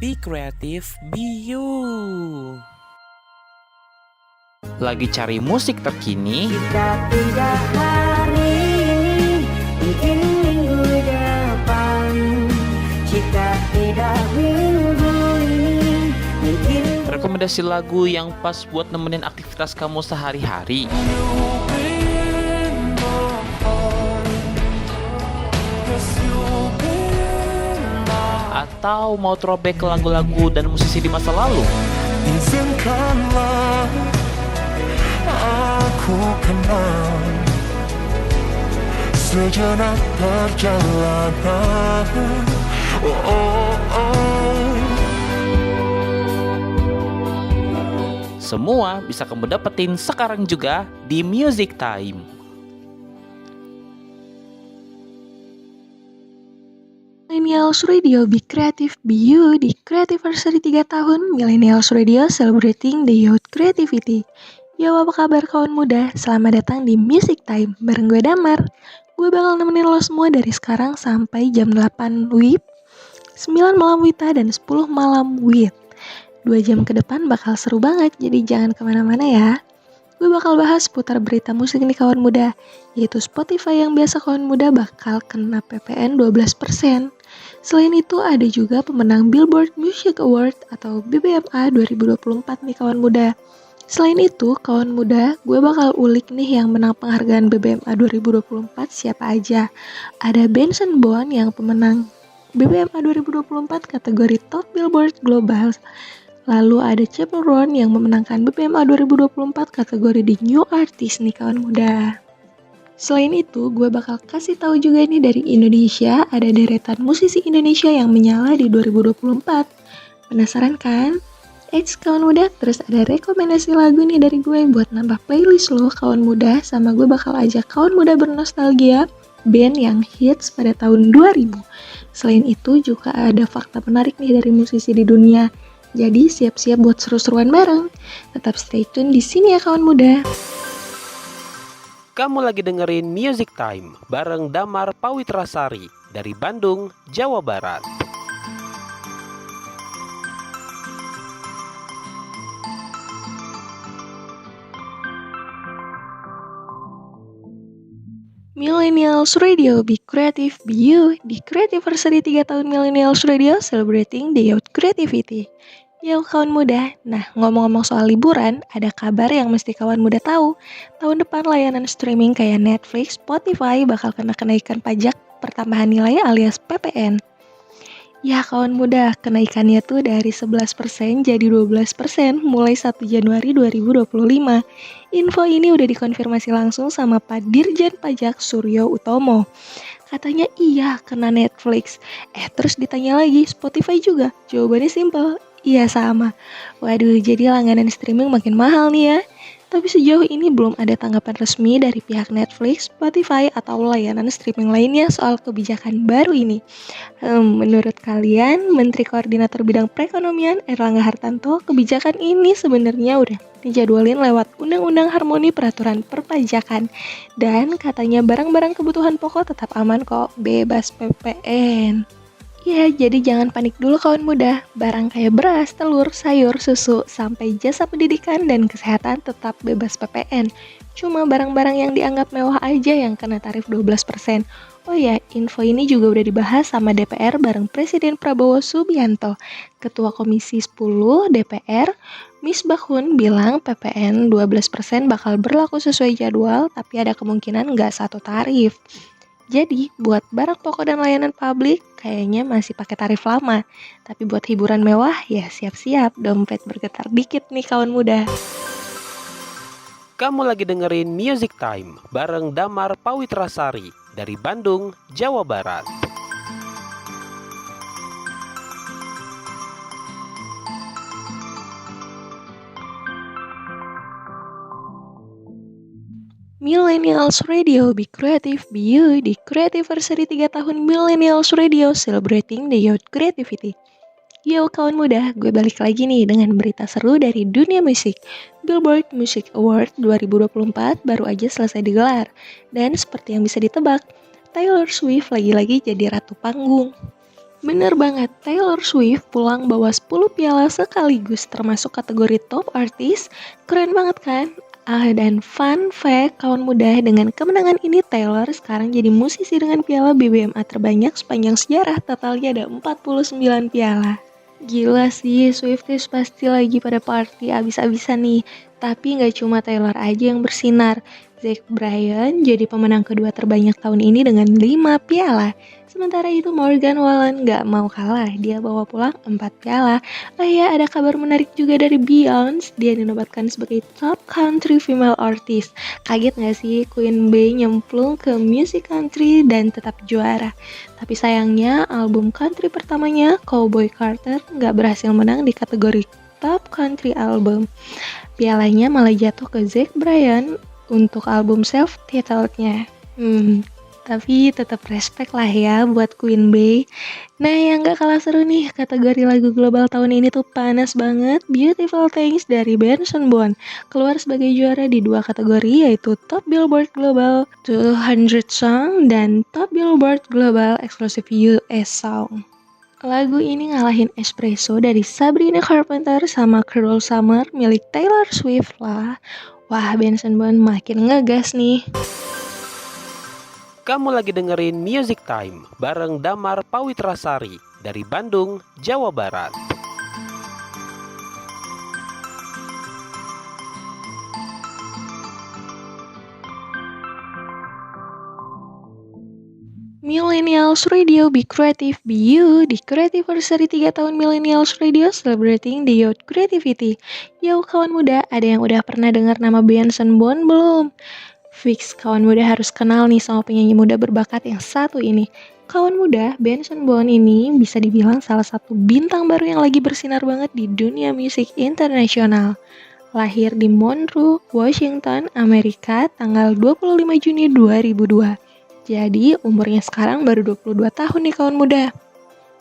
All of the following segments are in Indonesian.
Be creative, be you. Lagi cari musik terkini? Jika tidak hari ini, mungkin minggu depan. Jika tidak minggu ini, mungkin Rekomendasi lagu yang pas buat nemenin aktivitas kamu sehari-hari? Atau mau throwback ke lagu-lagu dan musisi di masa lalu? Izinkanlah aku kenal sejenak perjalanan. Oh, oh, oh. Semua bisa kamu dapetin sekarang juga di Music Time. Millennials Radio, Be Creative, Be You di Creativersary 3 tahun Millennials Radio Celebrating the Youth Creativity. Yo, apa kabar kawan muda? Selamat datang di Music Time bareng gue Damar. Gue bakal nemenin lo semua dari sekarang sampai jam 8 WIB, 9 malam WITA, dan 10 malam WIT. 2 jam ke depan bakal seru banget, jadi jangan kemana-mana ya. Gue bakal bahas seputar berita musik nih kawan muda, yaitu Spotify yang biasa kawan muda bakal kena PPN 12%. Selain itu ada juga pemenang Billboard Music Award atau BBMA 2024 nih kawan muda. Selain itu kawan muda, gue bakal ulik nih yang menang penghargaan BBMA 2024 siapa aja. Ada Benson Boone yang pemenang BBMA 2024 kategori Top Billboard Global. Lalu ada Chappell Roan yang memenangkan BBMA 2024 kategori di New Artist nih kawan muda. Selain itu, gue bakal kasih tahu juga nih dari Indonesia, ada deretan musisi Indonesia yang menyala di 2024. Penasaran kan? Kawan muda, terus ada rekomendasi lagu nih dari gue buat nambah playlist lo kawan muda, sama gue bakal ajak kawan muda bernostalgia band yang hits pada tahun 2000. Selain itu juga ada fakta menarik nih dari musisi di dunia. Jadi siap-siap buat seru-seruan bareng. Tetap stay tune di sini ya kawan muda. Kamu lagi dengerin Music Time bareng Damar Pawitrasari dari Bandung, Jawa Barat. Millennials Radio, Be Creative, Be You di Creativersary 3 tahun Millennials Radio Celebrating the Youth Creativity. Yo kawan muda, nah ngomong-ngomong soal liburan, ada kabar yang mesti kawan muda tahu. Tahun depan layanan streaming kayak Netflix, Spotify bakal kena kenaikan pajak pertambahan nilai alias PPN. Ya kawan muda, kenaikannya tuh dari 11% jadi 12% mulai 1 Januari 2025. Info ini udah dikonfirmasi langsung sama Pak Dirjen Pajak Suryo Utomo. Katanya iya kena Netflix. Terus ditanya lagi Spotify juga? Jawabannya simpel, iya sama. Waduh, jadi langganan streaming makin mahal nih ya. Tapi sejauh ini belum ada tanggapan resmi dari pihak Netflix, Spotify, atau layanan streaming lainnya soal kebijakan baru ini. Menurut kalian, Menteri Koordinator Bidang Perekonomian Erlangga Hartanto, kebijakan ini sebenarnya udah dijadwalin lewat Undang-Undang Harmoni Peraturan Perpajakan. Dan katanya barang-barang kebutuhan pokok tetap aman kok, bebas PPN. Ya, jadi jangan panik dulu kawan muda. Barang kayak beras, telur, sayur, susu, sampai jasa pendidikan dan kesehatan tetap bebas PPN. Cuma barang-barang yang dianggap mewah aja yang kena tarif 12%. Oh ya, info ini juga udah dibahas sama DPR bareng Presiden Prabowo Subianto. Ketua Komisi 10 DPR, Misbahun, bilang PPN 12% bakal berlaku sesuai jadwal, tapi ada kemungkinan nggak satu tarif. Jadi, buat barang pokok dan layanan publik, kayaknya masih pakai tarif lama. Tapi buat hiburan mewah, ya siap-siap dompet bergetar dikit nih kawan muda. Kamu lagi dengerin Music Time bareng Damar Pawitrasari dari Bandung, Jawa Barat. Millennials Radio, Be Creative, Be You di Creativersary 3 tahun Millennials Radio Celebrating the Youth Creativity. Yo kawan muda, gue balik lagi nih dengan berita seru dari dunia musik. Billboard Music Award 2024 baru aja selesai digelar. Dan seperti yang bisa ditebak, Taylor Swift lagi-lagi jadi ratu panggung. Bener banget, Taylor Swift pulang bawa 10 piala sekaligus termasuk kategori top artist. Keren banget kan? Dan fun fact, kawan muda, dengan kemenangan ini Taylor sekarang jadi musisi dengan piala BBMA terbanyak sepanjang sejarah, totalnya ada 49 piala. Gila sih, Swifties pasti lagi pada party abis-abisan nih. Tapi nggak cuma Taylor aja yang bersinar. Zach Bryan jadi pemenang kedua terbanyak tahun ini dengan 5 piala. Sementara itu Morgan Wallen nggak mau kalah, dia bawa pulang 4 piala. Oh iya, ada kabar menarik juga dari Beyonce, dia dinobatkan sebagai Top Country Female Artist. Kaget nggak sih Queen Bey nyemplung ke music country dan tetap juara? Tapi sayangnya album country pertamanya, Cowboy Carter, nggak berhasil menang di kategori Top Country Album. Pialanya malah jatuh ke Zach Bryan untuk album self-titlednya. Tapi tetap respect lah ya buat Queen Bey. Nah, yang gak kalah seru nih, kategori lagu global tahun ini tuh panas banget. Beautiful Things dari Benson Boone keluar sebagai juara di 2 kategori, yaitu Top Billboard Global 200 Song dan Top Billboard Global Exclusive US Song. Lagu ini ngalahin Espresso dari Sabrina Carpenter sama Cruel Summer milik Taylor Swift lah. Wah, Benson Boone makin ngegas nih. Kamu lagi dengerin Music Time bareng Damar Pawitrasari dari Bandung, Jawa Barat. Millennials Radio, Be Creative, Be You. Di Creativersary 3 tahun Millennials Radio, celebrating the youth creativity. Yo kawan muda, ada yang udah pernah dengar nama Benson Boone belum? Fix, kawan muda harus kenal nih sama penyanyi muda berbakat yang satu ini. Kawan muda, Benson Boone ini bisa dibilang salah satu bintang baru yang lagi bersinar banget di dunia musik internasional. Lahir di Monroe, Washington, Amerika, tanggal 25 Juni 2002. Jadi umurnya sekarang baru 22 tahun nih kawan muda.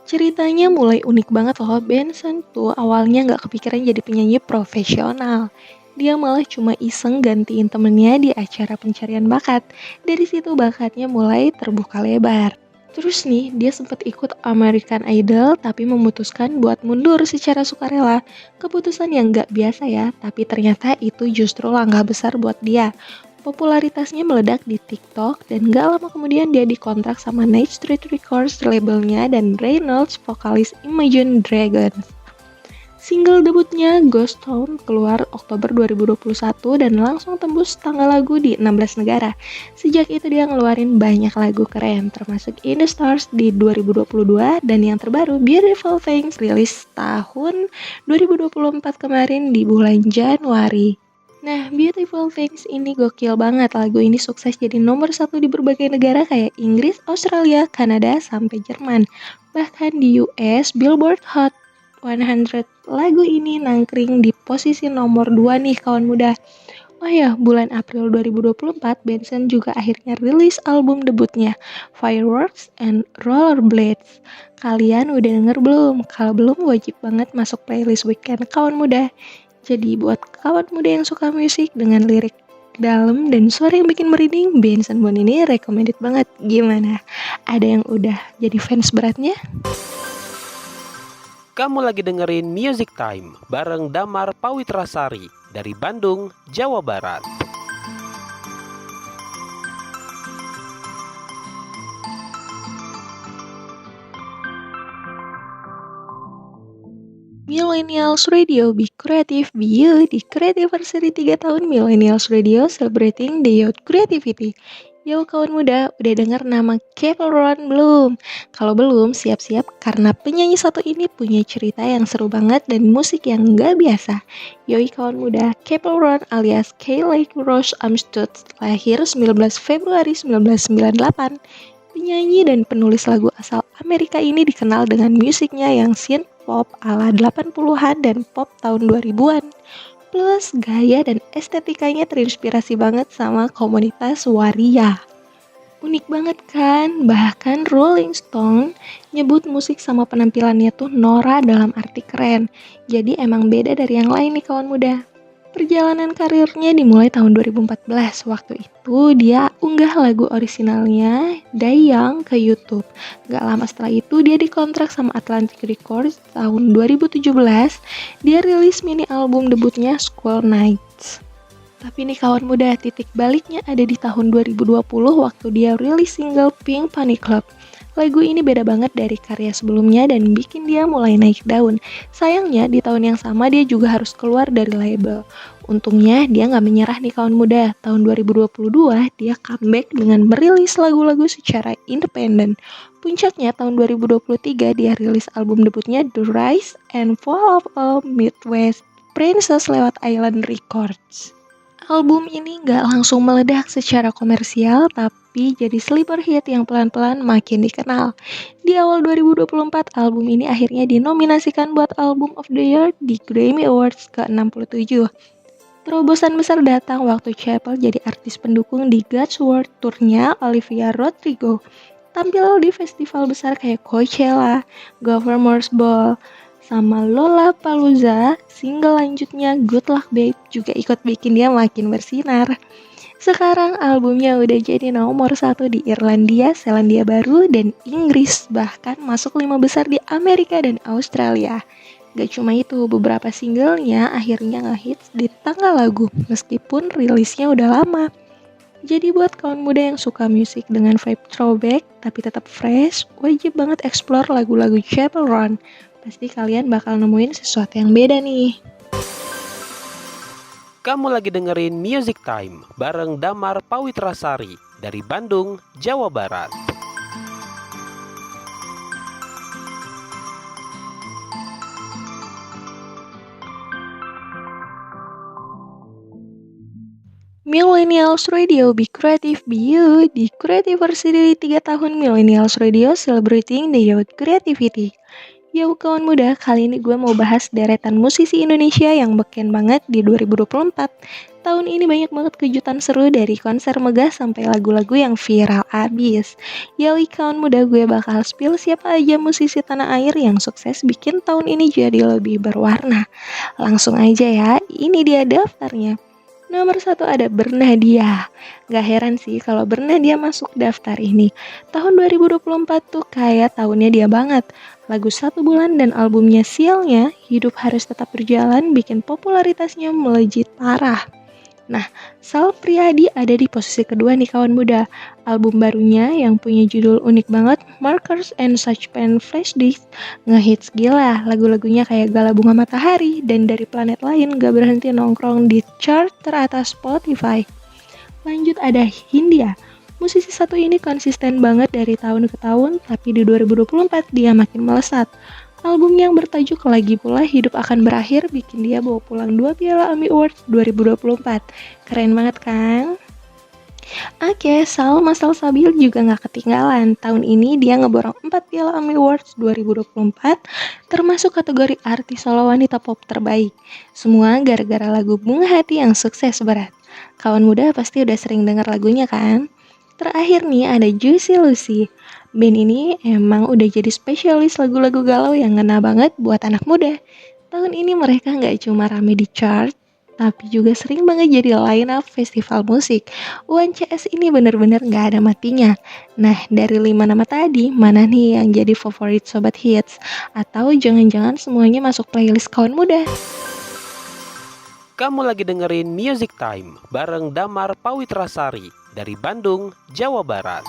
Ceritanya mulai unik banget loh. Benson tuh awalnya gak kepikiran jadi penyanyi profesional. Dia malah cuma iseng gantiin temennya di acara pencarian bakat. Dari situ bakatnya mulai terbuka lebar. Terus nih, dia sempat ikut American Idol tapi memutuskan buat mundur secara sukarela. Keputusan yang gak biasa ya, tapi ternyata itu justru langkah besar buat dia. Popularitasnya meledak di TikTok dan gak lama kemudian dia dikontrak sama Night Street Records labelnya dan Reynolds, vokalis Imagine Dragons. Single debutnya Ghost Town keluar Oktober 2021 dan langsung tembus tanggal lagu di 16 negara. Sejak itu dia ngeluarin banyak lagu keren termasuk In The Stars di 2022 dan yang terbaru Beautiful Things rilis tahun 2024 kemarin di bulan Januari. Nah, Beautiful Things ini gokil banget. Lagu ini sukses jadi nomor 1 di berbagai negara kayak Inggris, Australia, Kanada, sampai Jerman. Bahkan di US, Billboard Hot 100 lagu ini nangkring di posisi nomor 2 nih kawan muda. Oh ya, bulan April 2024 Benson juga akhirnya rilis album debutnya Fireworks and Rollerblades. Kalian udah denger belum? Kalau belum wajib banget masuk playlist weekend kawan muda. Jadi buat kawan muda yang suka musik dengan lirik dalam dan suara yang bikin merinding, Benson Boone ini recommended banget. Gimana? Ada yang udah jadi fans beratnya? Kamu lagi dengerin Music Time bareng Damar Pawitrasari dari Bandung, Jawa Barat. Millennials Radio, Be Creative, Be You. Di Creativersary 3 tahun Millennials Radio, celebrating the youth creativity. Yo kawan muda, udah dengar nama Cappell belum? Kalau belum, siap-siap karena penyanyi satu ini punya cerita yang seru banget dan musik yang gak biasa. Yoi kawan muda, Cappell alias Kayleigh Rose Armstead lahir 19 Februari 1998. Penyanyi dan penulis lagu asal Amerika ini dikenal dengan musiknya yang synth pop ala 80-an dan pop tahun 2000-an. Plus gaya dan estetikanya terinspirasi banget sama komunitas waria. Unik banget kan? Bahkan Rolling Stone nyebut musik sama penampilannya tuh norak dalam arti keren. Jadi emang beda dari yang lain nih kawan muda. Perjalanan karirnya dimulai tahun 2014. Waktu itu dia unggah lagu orisinalnya Dayang ke YouTube. Gak lama setelah itu dia dikontrak sama Atlantic Records. Tahun 2017 dia rilis mini album debutnya School Nights. Tapi nih kawan muda, titik baliknya ada di tahun 2020 waktu dia rilis single Pink Panic Club. Lagu ini beda banget dari karya sebelumnya dan bikin dia mulai naik daun. Sayangnya di tahun yang sama dia juga harus keluar dari label. Untungnya dia gak menyerah nih kawan muda. Tahun 2022 dia comeback dengan merilis lagu-lagu secara independen. Puncaknya tahun 2023 dia rilis album debutnya The Rise and Fall of a Midwest Princess lewat Island Records. Album ini gak langsung meledak secara komersial, tapi jadi sleeper hit yang pelan-pelan makin dikenal. Di awal 2024, album ini akhirnya dinominasikan buat Album of the Year di Grammy Awards ke-67. Terobosan besar datang waktu Chapel jadi artis pendukung di God's World Tour-nya Olivia Rodrigo. Tampil di festival besar kayak Coachella, Governor's Ball, sama Lollapalooza. Single lanjutnya Good Luck Babe juga ikut bikin dia makin bersinar. Sekarang albumnya udah jadi nomor 1 di Irlandia, Selandia Baru, dan Inggris. Bahkan masuk 5 besar di Amerika dan Australia. Gak cuma itu, beberapa singlenya akhirnya ngehits di tanggal lagu, meskipun rilisnya udah lama. Jadi buat kawan muda yang suka musik dengan vibe throwback tapi tetap fresh, wajib banget explore lagu-lagu Chapel Roan. Pasti kalian bakal nemuin sesuatu yang beda nih. Kamu lagi dengerin Music Time bareng Damar Pawitrasari dari Bandung, Jawa Barat. Millennials Radio, Be Creative, Be You. Di Creativersary 3 tahun Millennials Radio celebrating the youth creativity. Yo kawan muda, kali ini gue mau bahas deretan musisi Indonesia yang beken banget di 2024. Tahun ini banyak banget kejutan seru dari konser megah sampai lagu-lagu yang viral abis. Yoi kawan muda, gue bakal spill siapa aja musisi tanah air yang sukses bikin tahun ini jadi lebih berwarna. Langsung aja ya, ini dia daftarnya. Nomor 1 ada Bernadia. Gak heran sih kalau Bernadia masuk daftar ini. Tahun 2024 tuh kayak tahunnya dia banget. Lagu 1 bulan dan albumnya Sialnya, Hidup Harus Tetap Berjalan bikin popularitasnya melejit parah. Nah, Sal Priadi ada di posisi kedua nih kawan muda. Album barunya yang punya judul unik banget, Markers and Such Pen Flash Disc, ngehits gila. Lagu-lagunya kayak Gala Bunga Matahari dan Dari Planet Lain gak berhenti nongkrong di chart teratas Spotify. Lanjut ada Hindia. Musisi satu ini konsisten banget dari tahun ke tahun, tapi di 2024 dia makin melesat. Album yang bertajuk Lagi Pula Hidup Akan Berakhir bikin dia bawa pulang 2 piala AMI Awards 2024. Keren banget kan? Oke, Salma Salsabil juga gak ketinggalan. Tahun ini dia ngeborong 4 piala AMI Awards 2024, termasuk kategori artis solo wanita pop terbaik. Semua gara-gara lagu Bunga Hati yang sukses berat. Kawan muda pasti udah sering dengar lagunya kan? Terakhir nih ada Juicy Lucy. Band ini emang udah jadi spesialis lagu-lagu galau yang ngena banget buat anak muda. Tahun ini mereka gak cuma rame di chart, tapi juga sering banget jadi line up festival musik. UNCS ini bener-bener gak ada matinya. Nah, dari 5 nama tadi, mana nih yang jadi favorit Sobat Hits? Atau jangan-jangan semuanya masuk playlist kawan muda? Kamu lagi dengerin Music Time bareng Damar Pawitrasari dari Bandung, Jawa Barat.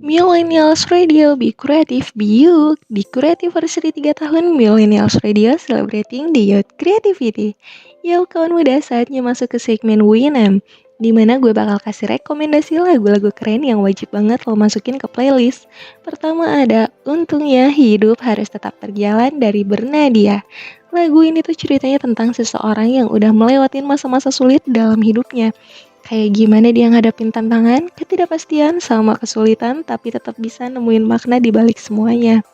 Millennials Radio, Be Creative, Be You. Di Creativersary 3 tahun Millennials Radio celebrating the youth creativity. Yo kawan muda, saatnya masuk ke segmen Winem, di mana gue bakal kasih rekomendasi lagu-lagu keren yang wajib banget lo masukin ke playlist. Pertama ada Untungnya Hidup Harus Tetap Berjalan dari Bernadia. Lagu ini tuh ceritanya tentang seseorang yang udah melewatin masa-masa sulit dalam hidupnya. Kayak gimana dia ngadapin tantangan, ketidakpastian, sama kesulitan, tapi tetap bisa nemuin makna di balik semuanya.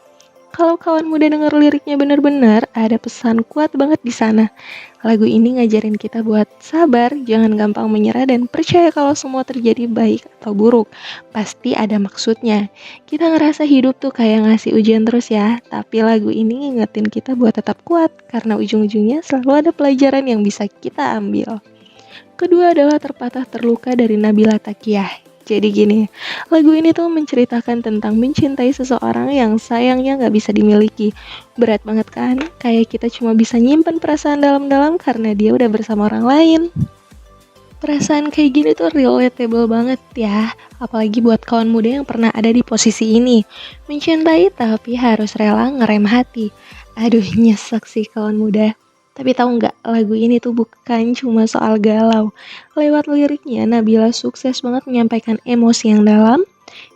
Kalau kawan muda denger liriknya bener-bener, ada pesan kuat banget di sana. Lagu ini ngajarin kita buat sabar, jangan gampang menyerah dan percaya kalau semua terjadi baik atau buruk. Pasti ada maksudnya. Kita ngerasa hidup tuh kayak ngasih ujian terus ya, tapi lagu ini ngingetin kita buat tetap kuat, karena ujung-ujungnya selalu ada pelajaran yang bisa kita ambil. Kedua adalah Terpatah Terluka dari Nabila Taqiyah. Jadi gini, lagu ini tuh menceritakan tentang mencintai seseorang yang sayangnya gak bisa dimiliki. Berat banget kan? Kayak kita cuma bisa nyimpen perasaan dalam-dalam karena dia udah bersama orang lain. Perasaan kayak gini tuh relatable banget ya, apalagi buat kawan muda yang pernah ada di posisi ini. Mencintai tapi harus rela ngerem hati. Aduh, nyesek sih kawan muda. Tapi tahu nggak, lagu ini tuh bukan cuma soal galau. Lewat liriknya, Nabila sukses banget menyampaikan emosi yang dalam,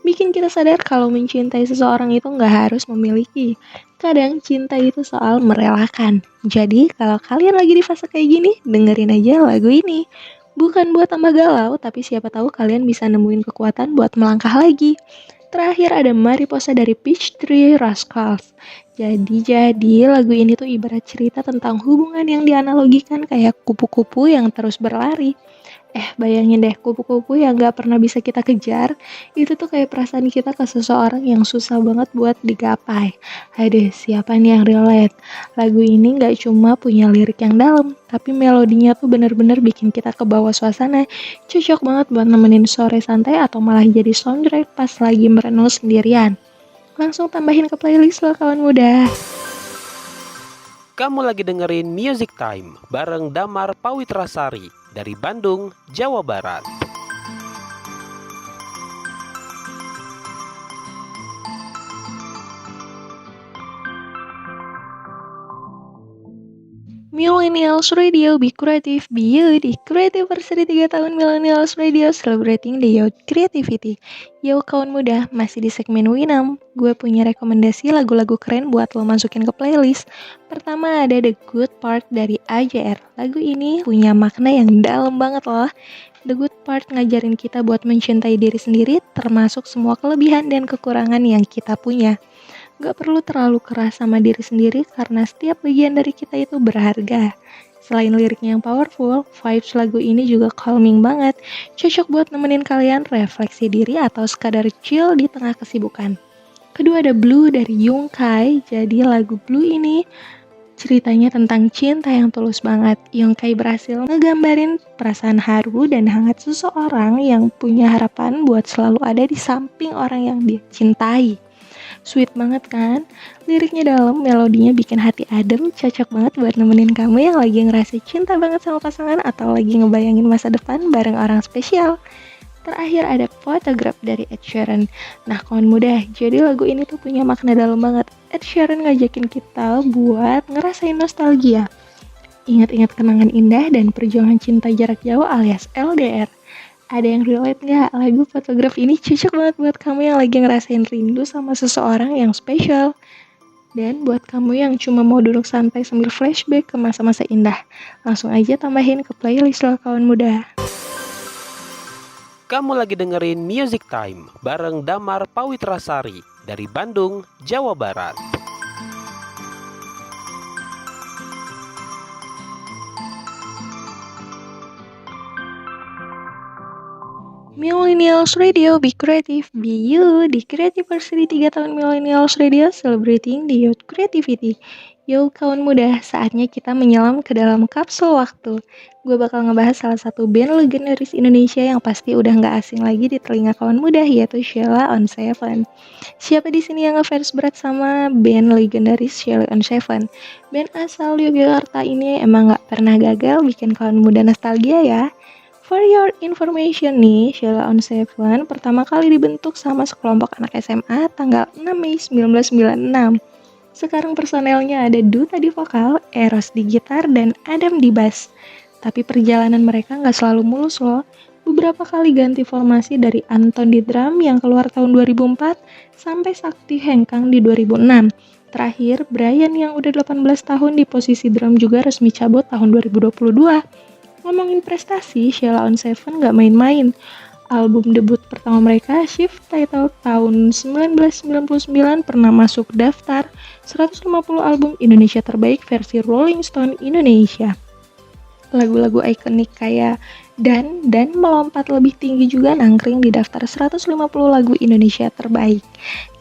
bikin kita sadar kalau mencintai seseorang itu nggak harus memiliki. Kadang cinta itu soal merelakan. Jadi kalau kalian lagi di fase kayak gini, dengerin aja lagu ini. Bukan buat tambah galau, tapi siapa tahu kalian bisa nemuin kekuatan buat melangkah lagi. Terakhir ada Mariposa dari Peachtree Rascals. Jadi lagu ini tuh ibarat cerita tentang hubungan yang dianalogikan kayak kupu-kupu yang terus berlari. Bayangin deh, kupu-kupu yang gak pernah bisa kita kejar, itu tuh kayak perasaan kita ke seseorang yang susah banget buat digapai. Aduh, siapa nih yang relate? Lagu ini gak cuma punya lirik yang dalam, tapi melodinya tuh bener-bener bikin kita kebawa suasana. Cocok banget buat nemenin sore santai atau malah jadi soundtrack pas lagi merenung sendirian. Langsung tambahin ke playlist lo kawan muda. Kamu lagi dengerin Music Time bareng Damar Pawitrasari dari Bandung, Jawa Barat. Millennials Radio, Be Creative, Be You di Creativersary 3 tahun Millennials Radio celebrating the youth creativity. Yo kawan muda, masih di segmen Winam. Gue punya rekomendasi lagu-lagu keren buat lo masukin ke playlist. Pertama ada The Good Part dari AJR. Lagu ini punya makna yang dalam banget loh. The Good Part ngajarin kita buat mencintai diri sendiri, termasuk semua kelebihan dan kekurangan yang kita punya. Gak perlu terlalu keras sama diri sendiri karena setiap bagian dari kita itu berharga. Selain liriknya yang powerful, vibes lagu ini juga calming banget. Cocok buat nemenin kalian refleksi diri atau sekadar chill di tengah kesibukan. Kedua ada Blue dari Yungkai. Jadi lagu Blue ini ceritanya tentang cinta yang tulus banget. Yungkai berhasil ngegambarin perasaan haru dan hangat seseorang yang punya harapan buat selalu ada di samping orang yang dia cintai. Sweet banget kan? Liriknya dalam, melodinya bikin hati adem, cocok banget buat nemenin kamu yang lagi ngerasa cinta banget sama pasangan atau lagi ngebayangin masa depan bareng orang spesial. Terakhir ada Photograph dari Ed Sheeran. Nah kawan muda, jadi lagu ini tuh punya makna dalam banget. Ed Sheeran ngajakin kita buat ngerasain nostalgia. Ingat-ingat kenangan indah dan perjuangan cinta jarak jauh alias LDR. Ada yang relate gak? Lagu Photograph ini cocok banget buat kamu yang lagi ngerasain rindu sama seseorang yang spesial. Dan buat kamu yang cuma mau duduk santai sambil flashback ke masa-masa indah. Langsung aja tambahin ke playlist lo kawan muda. Kamu lagi dengerin Music Time bareng Damar Pawitrasari dari Bandung, Jawa Barat. Millennials Radio, Be Creative, Be You di Creativersary 3 tahun Millennials Radio celebrating the youth creativity. Yo kawan muda, saatnya kita menyelam ke dalam kapsul waktu. Gue bakal ngebahas salah satu band legendaris Indonesia yang pasti udah gak asing lagi di telinga kawan muda, yaitu Sheila on 7. Siapa di sini yang ngefans berat sama band legendaris Sheila on 7? Band asal Yogyakarta ini emang gak pernah gagal bikin kawan muda nostalgia ya. For your information nih, Sheila on 7 pertama kali dibentuk sama sekelompok anak SMA tanggal 6 Mei 1996. Sekarang personelnya ada Duta di vokal, Eros di gitar, dan Adam di bass. Tapi perjalanan mereka nggak selalu mulus loh. Beberapa kali ganti formasi dari Anton di drum yang keluar tahun 2004 sampai Sakti Hengkang di 2006. Terakhir, Brian yang udah 18 tahun di posisi drum juga resmi cabut tahun 2022. Ngomongin prestasi, Sheila on 7 gak main-main. Album debut pertama mereka, Shift Title tahun 1999 pernah masuk daftar 150 album Indonesia terbaik versi Rolling Stone Indonesia. Lagu-lagu ikonik kayak dan melompat lebih tinggi juga nangkring di daftar 150 lagu Indonesia terbaik.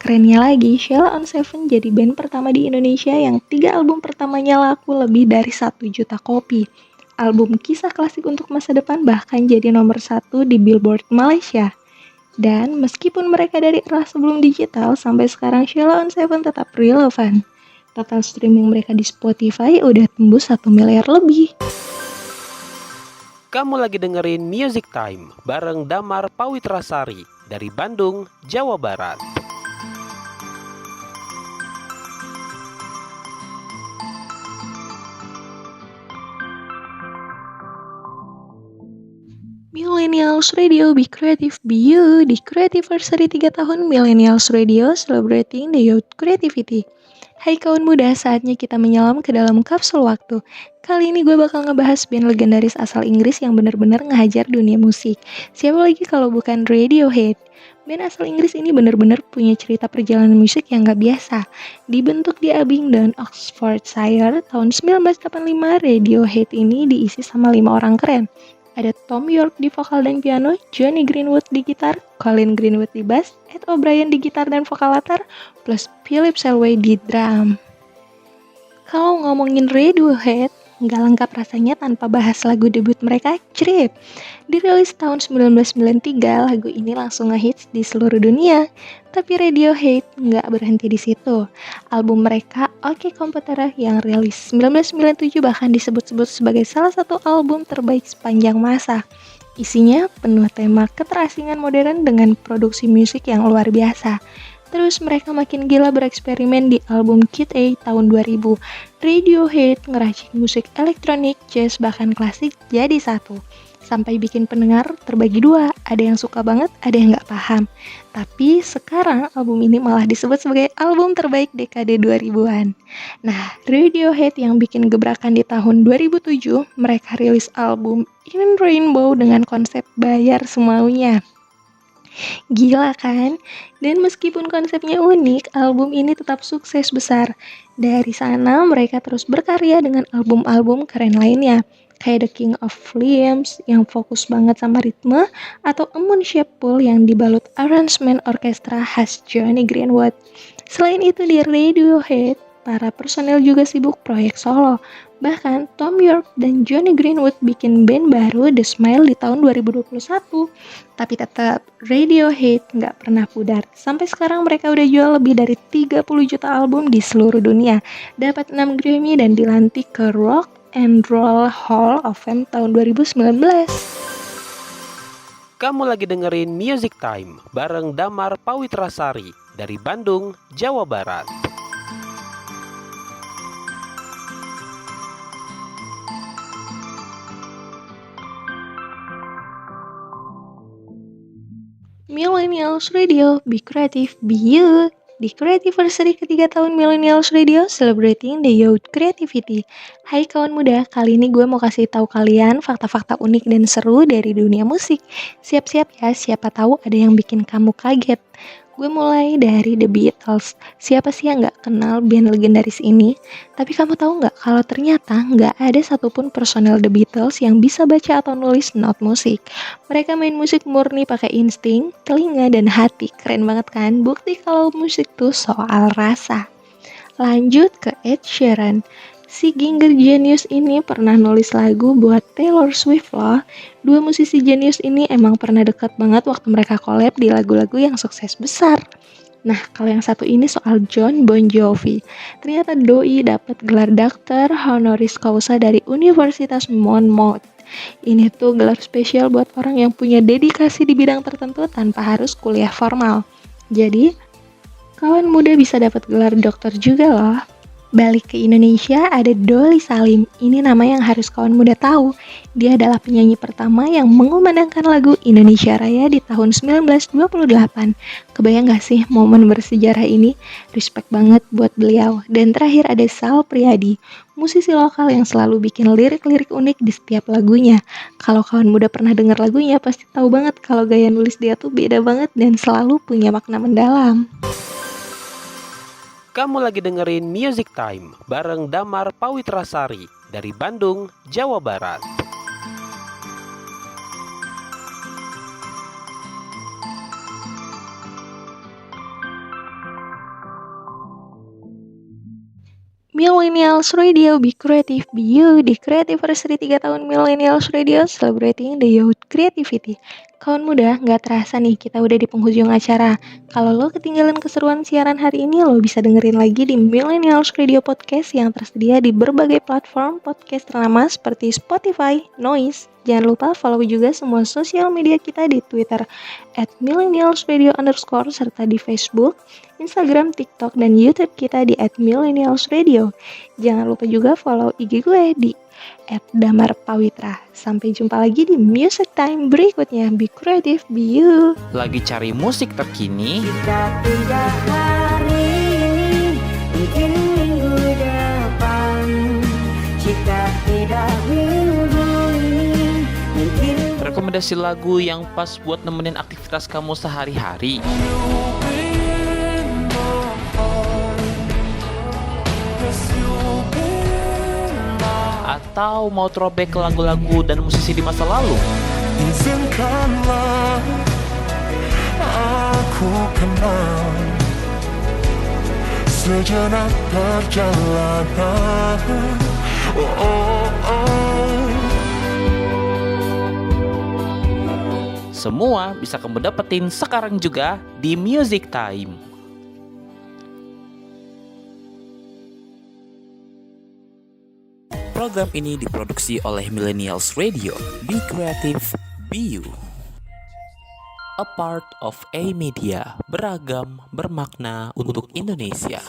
Kerennya lagi, Sheila on 7 jadi band pertama di Indonesia yang 3 album pertamanya laku lebih dari 1 juta kopi. Album kisah klasik untuk masa depan bahkan jadi nomor 1 di Billboard Malaysia. Dan meskipun mereka dari era sebelum digital, sampai sekarang Sheila on 7 tetap relevan. Total streaming mereka di Spotify udah tembus 1 miliar lebih. Kamu lagi dengerin Music Time bareng Damar Pawitrasari dari Bandung, Jawa Barat. Millennials Radio, Be Creative, Be You. Di Creativersary 3 tahun Millennials Radio, celebrating the youth creativity. Hai kawan muda, saatnya kita menyelam ke dalam kapsul waktu. Kali ini gue bakal ngebahas band legendaris asal Inggris yang bener-bener ngehajar dunia musik. Siapa lagi kalau bukan Radiohead? Band asal Inggris ini bener-bener punya cerita perjalanan musik yang gak biasa. Dibentuk di Abingdon, Oxfordshire tahun 1985, Radiohead ini diisi sama 5 orang keren. Ada Tom York di vokal dan piano, Johnny Greenwood di gitar, Colin Greenwood di bass, Ed O'Brien di gitar dan vokal latar, plus Philip Selway di drum. Kalau ngomongin Radiohead, nggak lengkap rasanya tanpa bahas lagu debut mereka, Trip. Dirilis tahun 1993, lagu ini langsung ngehits di seluruh dunia. Tapi Radiohead nggak berhenti di situ. Album mereka, OK Computer, yang rilis 1997 bahkan disebut-sebut sebagai salah satu album terbaik sepanjang masa. Isinya penuh tema keterasingan modern dengan produksi musik yang luar biasa. Terus mereka makin gila bereksperimen di album Kid A tahun 2000. Radiohead ngeracik musik elektronik, jazz, bahkan klasik jadi satu. Sampai bikin pendengar terbagi dua, ada yang suka banget, ada yang gak paham. Tapi sekarang album ini malah disebut sebagai album terbaik dekade 2000-an. Nah, Radiohead yang bikin gebrakan di tahun 2007, mereka rilis album In Rainbow dengan konsep bayar semaunya. Gila kan? Dan meskipun konsepnya unik, album ini tetap sukses besar. Dari sana mereka terus berkarya dengan album-album keren lainnya. Kayak The King of Limbs yang fokus banget sama ritme, atau A Moon Shaped Pool yang dibalut arrangement orkestra khas Johnny Greenwood. Selain itu di Radiohead, para personel juga sibuk proyek solo. Bahkan Tom York dan Johnny Greenwood bikin band baru The Smile di tahun 2021. Tapi tetap Radiohead nggak pernah pudar. Sampai sekarang mereka udah jual lebih dari 30 juta album di seluruh dunia. Dapat 6 Grammy dan dilantik ke Rock and Roll Hall of Fame tahun 2019. Kamu lagi dengerin Music Time bareng Damar Pawitrasari dari Bandung, Jawa Barat. Millennials Radio, Be Creative, Be You. Di Creativersary ketiga tahun Millennials Radio, celebrating the youth creativity. Hai kawan muda, kali ini gue mau kasih tahu kalian fakta-fakta unik dan seru dari dunia musik. Siap-siap ya, siapa tahu ada yang bikin kamu kaget. Gue mulai dari The Beatles. Siapa sih yang gak kenal band legendaris ini? Tapi kamu tahu gak kalau ternyata gak ada satupun personel The Beatles yang bisa baca atau nulis not musik. Mereka main musik murni pakai insting, telinga, dan hati. Keren banget kan? Bukti kalau musik tuh soal rasa. Lanjut ke Ed Sheeran. Si Ginger Genius ini pernah nulis lagu buat Taylor Swift loh. Dua musisi jenius ini emang pernah dekat banget waktu mereka collab di lagu-lagu yang sukses besar. Nah, kalau yang satu ini soal John Bon Jovi. Ternyata doi dapat gelar dokter honoris causa dari Universitas Monmouth. Ini tuh gelar spesial buat orang yang punya dedikasi di bidang tertentu tanpa harus kuliah formal. Jadi, kawan muda bisa dapat gelar dokter juga loh. Balik ke Indonesia ada Dolly Salim. Ini nama yang harus kawan muda tahu. Dia adalah penyanyi pertama yang mengumandangkan lagu Indonesia Raya di tahun 1928. Kebayang gak sih momen bersejarah ini? Respect banget buat beliau. Dan terakhir ada Sal Priadi, musisi lokal yang selalu bikin lirik-lirik unik di setiap lagunya. Kalau kawan muda pernah dengar lagunya pasti tahu banget kalau gaya nulis dia tuh beda banget dan selalu punya makna mendalam. Kamu lagi dengerin Music Time bareng Damar Pawitrasari dari Bandung, Jawa Barat. Millennials Radio, Be Creative, Be You. Di Creativersary 3 tahun Millennials Radio, celebrating the youth creativity. Kawan muda, gak terasa nih kita udah di penghujung acara. Kalau lo ketinggalan keseruan siaran hari ini, lo bisa dengerin lagi di Millennials Radio Podcast yang tersedia di berbagai platform podcast ternama seperti Spotify, Noise. Jangan lupa follow juga semua sosial media kita di Twitter @millennialsradio_ serta di Facebook, Instagram, TikTok, dan YouTube kita di @millennialsradio. Jangan lupa juga follow IG gue di @damarpawitra. Sampai jumpa lagi di Music Time berikutnya. Be creative, be you. Lagi cari musik terkini? Jika tidak hari ini, mungkin minggu depan. Jika tidak minggu ini, mungkin Rekomendasi lagu yang pas buat nemenin aktivitas kamu sehari-hari. Atau mau throwback ke lagu-lagu dan musisi di masa lalu? Izinkanlah aku kenal sejenak perjalanan. Oh, oh, oh. Semua bisa kamu dapetin sekarang juga di Music Time. Program ini diproduksi oleh Millennials Radio. Be creative, be you. A part of A Media, beragam, bermakna untuk Indonesia.